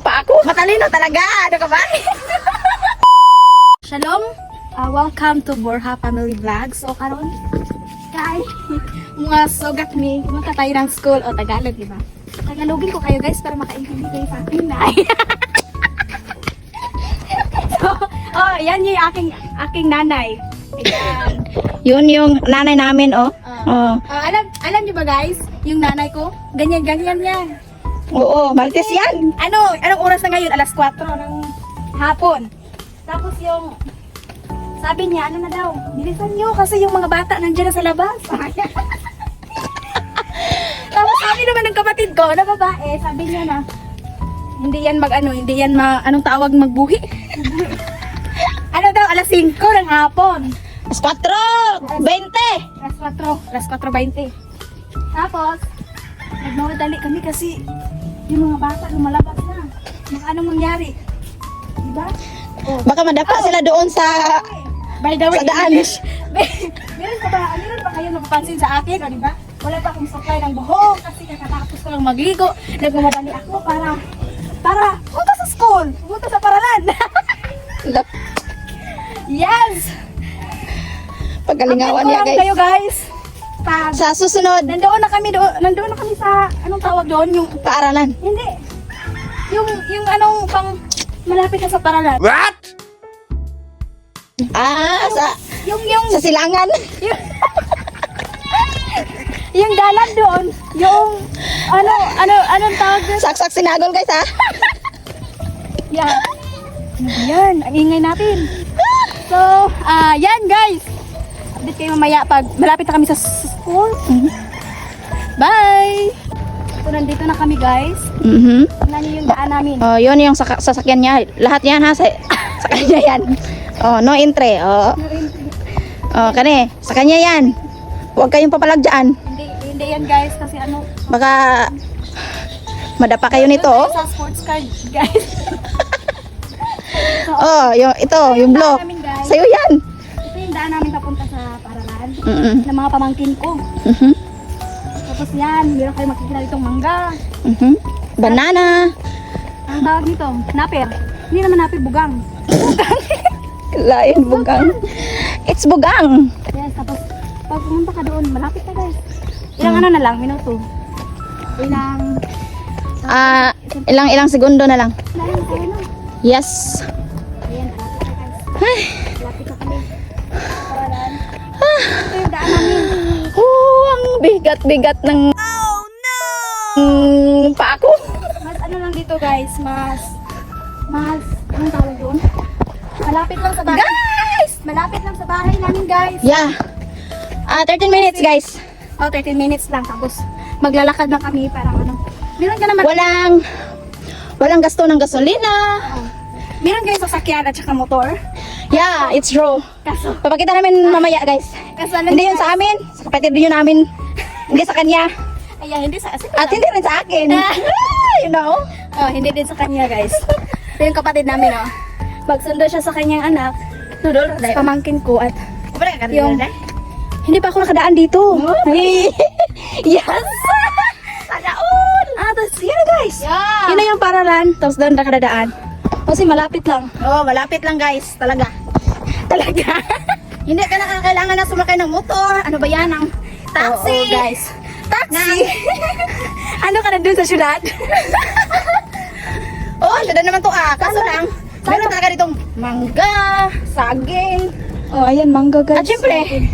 pa ako. Matalino talaga. Ano ka ba? Shalom! Welcome to Borja Family Vlogs. So, karon guys, mga sugat ni, kumunta tayo ng school o Tagalog, diba? Tagalogin ko kayo guys para makaintindi kayo sa akin na. So, yan yung aking nanay. Ayan. Yun yung nanay namin, oh. Alam niyo ba guys, yung nanay ko, ganyan-ganyan yan. Oo, Martes yan. Anong oras na ngayon? Alas 4 ng hapon. Tapos yung sabi niya, ano na daw, bilisan niyo kasi yung mga bata nandiyan na sa labas. Tapos sabi naman ng kapatid ko na babae, sabi niya na, hindi yan anong tawag, magbuhi. Ano daw, alas 5 ng hapon. Alas 4, 20. Alas 4:20. Tapos, nagmamadali kami kasi yung mga bata lumalabas na. Anong mangyari? Diba? Oh. Baka madapa sila doon sa By the way, sa daan. meron pa kayo napapansin sa akin, o diba? Wala pa akong supply ng buhok kasi kakatapos ko lang magligo. Nagmamadali ako para punta sa school, punta sa paralan. Yes! Pagalingawan Update ko niya, lang guys. kayo guys. Pag Sa susunod, nandoon na kami sa anong tawag doon, yung paaralan. hindi. Yung anong pang malapit na sa paralan. What? Yung Sa silangan. yung dalan doon, yung anong tawag doon? Saksak sinagol, guys, ha? Yan. Yan, ang ingay natin. So, yan guys. Update kayo mamaya pag malapit na kami sa school. Bye! So, nandito na kami guys. Tingnan niyo yung daan namin. Oh, yun yung sasakyan niya. Lahat yan, ha? Sa kanya yan. Oh, no entry. Oh. Oh, kani, sa kanya yan. Huwag kayong papalag dyan. Hindi yan guys kasi Baka madapa kayo nito, oh. sa sports card guys. So, Oh, yung block. daan namin, guys. Sa'yo yan. Ito yung daan namin papunta sa paralan Mm-mm. ng mga pamangkin ko. Mhm. Tapos yan, meron kayo makikita ditong mangga. Mhm. Banana. Ang tawag nito, naper. Hindi naman naper, bugang. Lain bugang. It's bugang. Yes, tapos pag pumunta ka doon, malapit ka guys. Ilang ano na lang, minuto. Ilang Ilang segundo na lang. tayo na. Yes. Ayan, malapit ka guys. Malapit ka kami. Paralan. Ito yung daan namin. Ang bigat-bigat ng pa ako. Mas ano lang dito guys, mas anong tawag doon? Malapit lang sa bahay. Guys! Malapit lang sa bahay namin guys. Yeah. 13 minutes, guys. 13 minutes lang tapos maglalakad na kami para ano. Meron ka naman. Walang gasto ng gasolina. Meron guys sasakyan at saka motor. Yeah, it's true. Kaso, Papakita namin mamaya, guys. Hindi yun sa amin. Sa kapatid yun namin. Hindi sa kanya. Ayan, hindi sa At hindi rin sa akin. You know? hindi din sa kanya guys. Ito yung kapatid namin Magsundo siya sa kanyang anak. Pamangkin ko at yung hindi pa ako nakadaan dito. Yes! Sana all! Tapos yun na guys. Yeah! Yun na yung paralan. Tapos doon nakadaan. Kasi malapit lang. Oh, malapit lang, guys. Talaga. Hindi ka na kailangan na sumakay ng motor. Ano ba yan? Ang taxi. Oo, guys. Taxi. Ano ka na dun sa syudad? Oh, syudad naman to Kaso lang, meron talaga ditong mangga, saging. Oh, ayan, mangga guys. At syempre,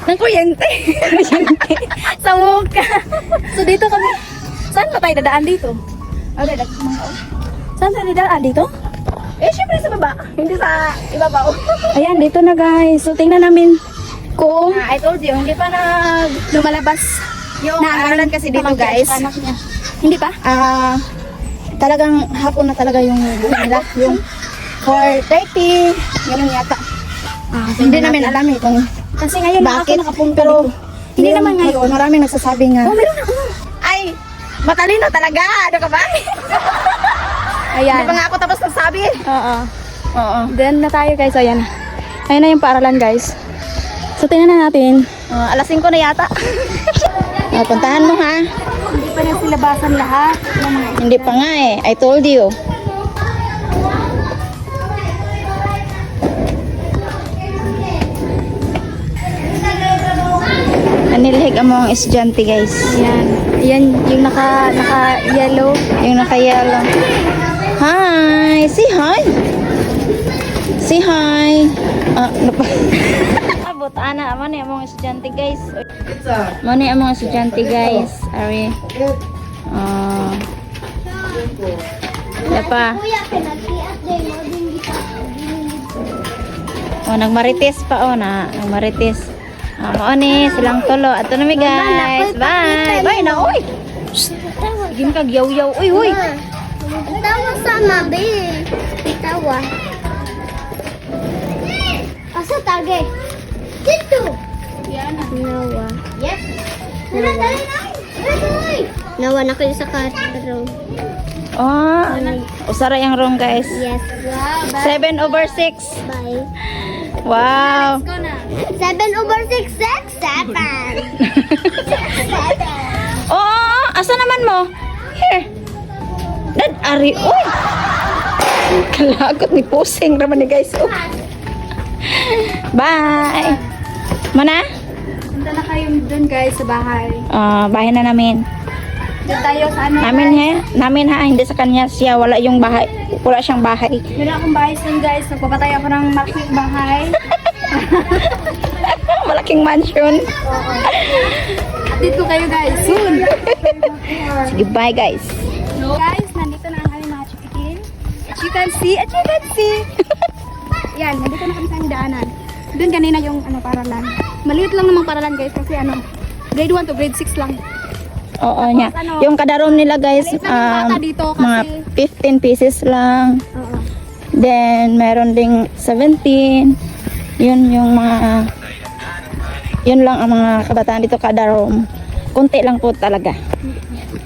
ng kuryente. Sa mukha. So dito kami. Saan ba tayo dadaan dito? Saan tayo dadaan dito? Syempre sa baba. Hindi sa ibabaw. Ayan, dito na guys. So tingnan namin kung I told you, hindi pa lumalabas yung aralan kasi dito, guys. Anak niya. Hindi pa? Talagang hapon na talaga yung buhay nila. Yung 4:30, ganun yata. Hindi namin alam kung Kasi ngayon bakit. ako nakapunta Pero dito. Hindi naman ngayon. Maraming nagsasabi nga. Oh, meron ako. Ay, matalino talaga. Ano ka ba? Ayan. Hindi pa nga ako tapos nagsabi. Oo. Then na tayo guys. Ayan. Ayan na yung paaralan guys. So tingnan na natin. Alas 5 na yata. Puntahan mo, ha? pa na silabasan lahat. Ng mga Hindi pa nga eh. I told you. Anilhig ang mga estudyante guys. Yan. Yan yung naka-yellow. Yung nakayalo. Hi! Say hi! Say hi! Ano pa? Abot, ana. Ano yung mga estudyante guys? Ano yung mga estudyante guys? Ari. Ano pa? Nagmarites pa nagmarites. Ni silang tulo. Ato na mi guys. Bye. Bye na oy. Sige ka yaw-yaw. Uy. Tawa sama, be. Tawa. Asa tage? Dito. Nawa. Yes. Nawa na kayo sa karong. Usara yung room guys. Yes. 7/6. Bye. Wow. 7/6, 7. Asa naman mo? Here. Dad, ari. Uy. Kalagot ni pusing naman ni guys. Bye. Mana? Punta na kayo dun guys sa bahay. Bahay na namin. Doon tayo sa ano. Namin ha, hindi sa kanya siya. Wala yung bahay. Wala siyang bahay. Meron akong bahay soon guys. Nagpapatay ako ng malaking bahay. Malaking mansion. Dito kayo guys. Soon. Sige, bye guys. Guys, nandito na ang aming mga chikikin. As you can see. Yan, nandito na kami sa aming daanan. Doon kanina yung paralan. Maliit lang namang paralan guys kasi grade 1 to grade 6 lang. Oo niya. Yung kada room nila guys, Maliit lang yung bata dito mga kasi 15 pieces lang. Oo. Then, meron ding 17. Yun yung mga, yun lang ang mga kabataan dito kada room. Kunti lang po talaga.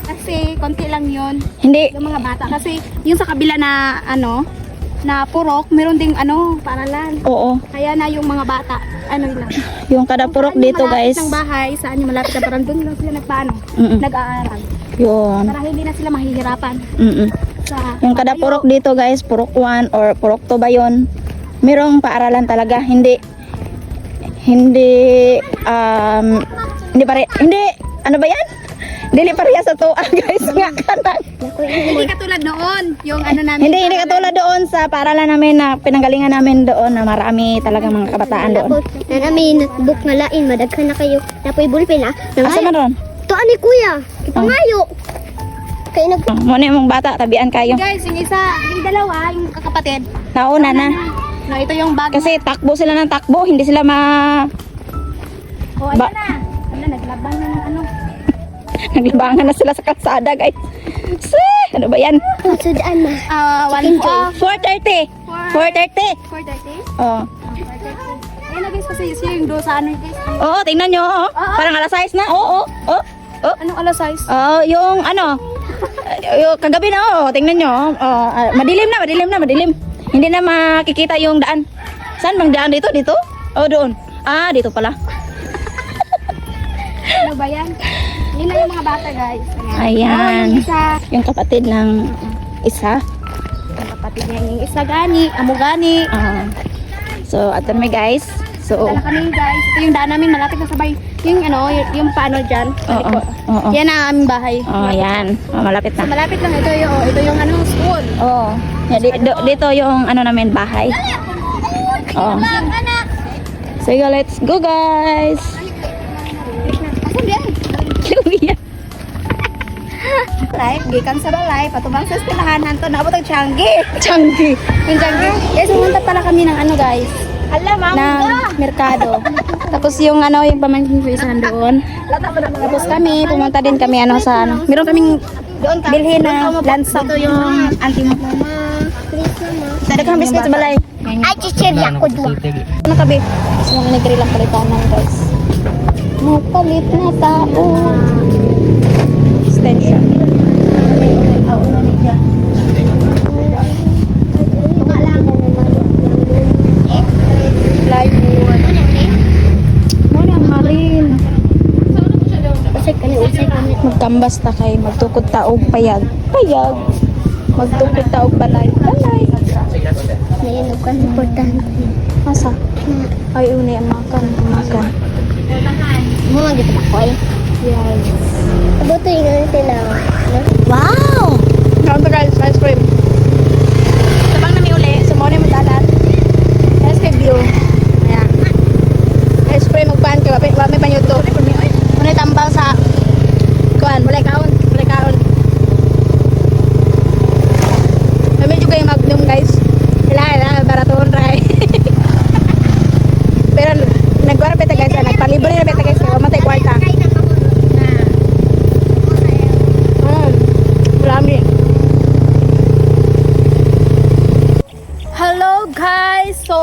Kasi konti lang yun. Hindi, Yung mga bata. Kasi yung sa kabila na na purok, meron ding paralan. oo. Kaya na yung mga bata, lang. Yung kada purok dito guys. Ng bahay, saan yung malapit na parang doon lang sila Mm-mm. nag-aaral. Yun. Para hindi na sila mahihirapan Mm-mm. sa Yung kada purok dito guys, purok 1 or purok 2 ba yun? Merong paaralan talaga. Hindi, ano ba yan? Dili pareha sa tuwa guys. Nga kanan. Hindi katulad noon, yung namin. Hindi katulad doon sa paaralan namin na pinanggalingan namin doon na marami talaga mga kabataan doon. Na namin notebook nga lain, madaghan na kayo. Napoy bulpen Asa man ron? To ani kuya, ipangayo. Kay nag Muna yung bata, tabian kayo. Guys, yung yung dalawa, yung kakapatid. Nauna na. No, ito yung bag. Kasi takbo sila ng takbo, hindi sila Oh, ayan na. Naglaban na ng Naglabangan na sila sa kalsada guys. Ano ba yan? sudan na. 4:30. 4:30. 4:30. Oh. Ayun na guys, kasi siya yung doon sa guys. Oo, tingnan nyo. Oh. Parang alas 6 na. Oo. Anong alas size? Yung yung kagabi na. Tingnan nyo. Madilim na. Hindi na makikita yung daan. Saan bang daan dito? Dito? Doon. Dito pala. Ano ba yan? Yun na yung mga bata guys. Ayan. Yung isa. Yung kapatid ng isa. Yung kapatid niya yung isa gani. Amo gani. So, ato na guys. So, Dala kami guys. Ito yung daan namin. Malapit na sabay. Yung paano dyan. oo. Yan ang aming bahay. Yan. Malapit So, na. malapit lang. Ito yung school. Dito yung namin bahay. So, let's go guys. Asan yan? Lumiya. Live, gikan sa balay. Patubang sa estilahan. Hanto na abot ang Changi. Changi. Yung Changi. Guys, pumunta pala kami ng guys. Ng merkado. Tapos yung yung pamangkin ko isa doon. Tapos kami, pumunta din kami sa meron kaming bilhin na lansa. Ito yung auntie mo. Sada kang biscuit sa balay. Ay chichirya ko dua. Ano kabi? So, mga nagri lang palitanan guys. Mapalit na tao. Extension. Plywood. Muna ang marin. Usay kani. Magkambal basta kay magtukod taog payag. Payag. Magtukod taog balay. Balay. Ngayon ko importante. Asa? Ay, unay ang makan. Makan. Mo magit ako eh. Yes. Abuto yung sila. No? Wow! Kaunta guys, ice cream. Sabang nami uli, sumone mo dalat. Ice cream view. Ayan. Ice cream, magpaan ka. Wapay pa nyo to. Muna tambal sa kuan, walay kaon. Walay kaon. Medyo kayo magnum guys. Kailangan, baratoon ray. Pero nagwara peta guys, nagpalibre na peta guys. Kaya matay kwarta. Marami. Hello guys! So,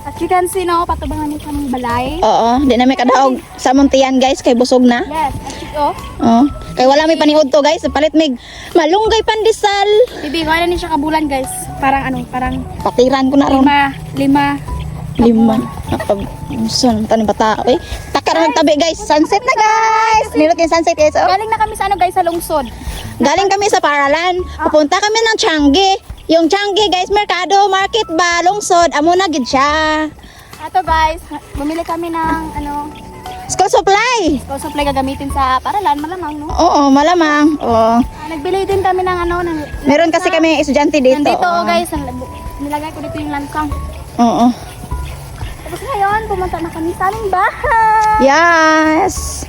as you can see, no, patubangan niyo kaming balay. Oo, di na may kadaog sa muntian guys, kay busog na. Yes, as you go. Oo. Kay wala may paniod to guys, palit mig malunggay pandesal. Bibi, kaya na niya siya kabulan guys. Parang ano, parang Patiran ko na ron. lima. Son, tanim bata. Eh, takar tabi guys, sunset na guys. Nilot yung sunset guys. Oh. Galing na kami sa ano guys, sa lungsod. Galing kami sa Paralan. Pupunta kami ng Changi. Yung Changi guys, merkado, market ba, lungsod, amo na gid siya. Ato guys, bumili kami ng ano, School supply. school supply gagamitin sa paralan, malamang no? Oo, malamang. Oo. Nagbili din kami ng ano, ng Meron kasi kami estudyante dito. nandito Oo. guys, nilagay ko dito yung lansang. Oo. Tapos ngayon, pumunta na kami sa aming bahay. Yes.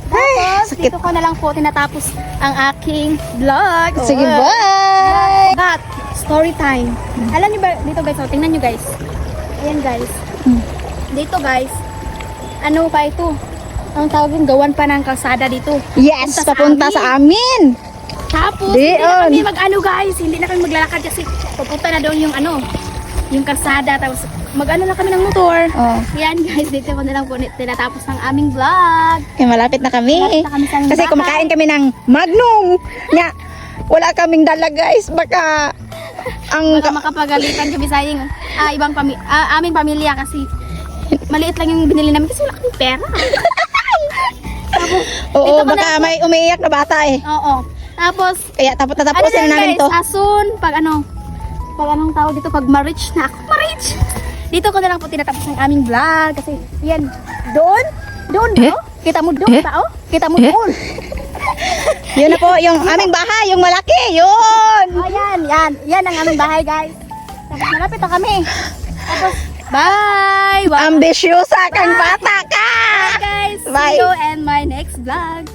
Tapos, sakit. dito ko na lang po tinatapos ang aking vlog. Sige, Oh. bye. But, story time. Alam niyo ba, dito guys, oh, tingnan niyo guys. Ayan guys. Dito guys, ano pa ito? Ang tawag yung gawan pa ng kalsada dito. Yes, papunta sa amin. Tapos, Di hindi na kami on. mag-ano guys, hindi na kami maglalakad kasi pupunta na doon yung ano, yung kalsada. Tapos, mag-ano lang kami ng motor. Oh. Yan guys, dito ko na lang po tinatapos ng aming vlog. Okay, malapit na kami. Malapit na kami sa aming Kasi bahay. kumakain kami ng Magnum. Nga, wala kaming dala guys. Baka ang Baka makapagalitan kami sa aming pamilya kasi maliit lang yung binili namin kasi wala kaming pera. Oo, Dito ko baka na- may umiiyak na bata eh. Oo. Tapos, Kaya tatapusin na namin guys, to. asun, pag anong tawag dito, pag ma-reach na ako, ma-reach! Dito ko na lang po tinatapos ang aming vlog kasi yan, doon, bro. Kita mo doon, tao? Kita mo doon. Yun na po, yung aming bahay, yung malaki, yun. Oh, yan ang aming bahay, guys. Tapos malapit na kami. Tapos, bye! Bye, Ambisyosa kang bata ka. guys! Bye. See you in my next vlog.